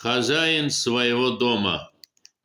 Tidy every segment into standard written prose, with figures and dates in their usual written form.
Хозяин своего дома.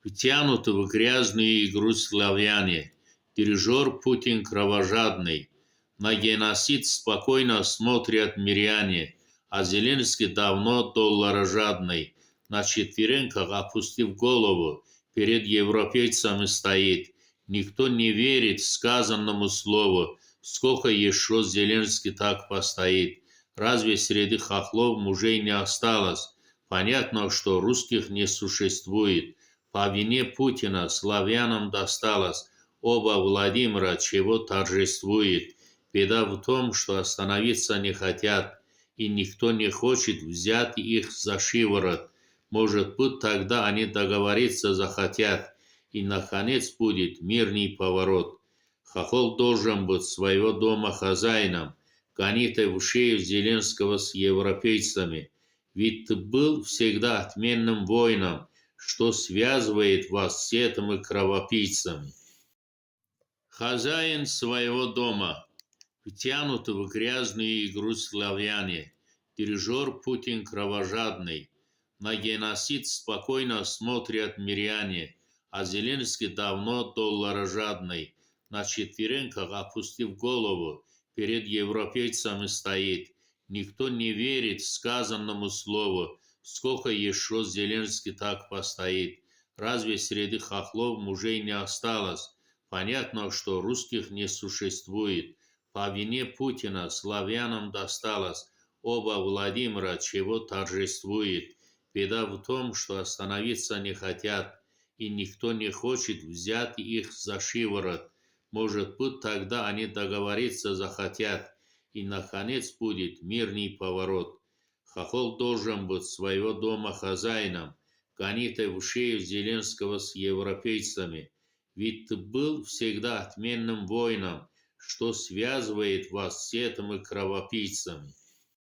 Втянуты в грязную игру славяне. Дирижер Путин кровожадный. На геноцид спокойно смотрят миряне, а Зеленский давно долларожадный. На четвереньках, опустив голову, перед европейцами стоит. Никто не верит сказанному слову. Сколько еще Зеленский так постоит? Разве среди хохлов мужей не осталось? Понятно, что русских не существует. По вине Путина славянам досталось. Оба Владимира чего торжествует. Беда в том, что остановиться не хотят, и никто не хочет взять их за шиворот. Может быть, тогда они договориться захотят, и наконец будет мирный поворот. Хохол должен быть своего дома хозяином, гонит в шею Зеленского с европейцами. Ведь ты был всегда отменным воином, что связывает вас с этими кровопийцами. Хозяин своего дома. Втянуты в грязную игру славяне. Дирижер Путин кровожадный. На геноцид спокойно смотрят миряне, а Зеленский давно долларожадный. На четвереньках, опустив голову, перед европейцами стоит. Никто не верит сказанному слову. Сколько еще Зеленский так постоит? Разве среди хохлов мужей не осталось? Понятно, что русских не существует. По вине Путина славянам досталось. Оба Владимира чего торжествует. Беда в том, что остановиться не хотят, и никто не хочет взять их за шиворот. Может быть, тогда они договориться захотят, и наконец будет мирный поворот. Хохол должен быть своего дома хозяином, гонит в шею Зеленского с европейцами. Ведь ты был всегда отменным воином, что связывает вас с этими кровопийцами.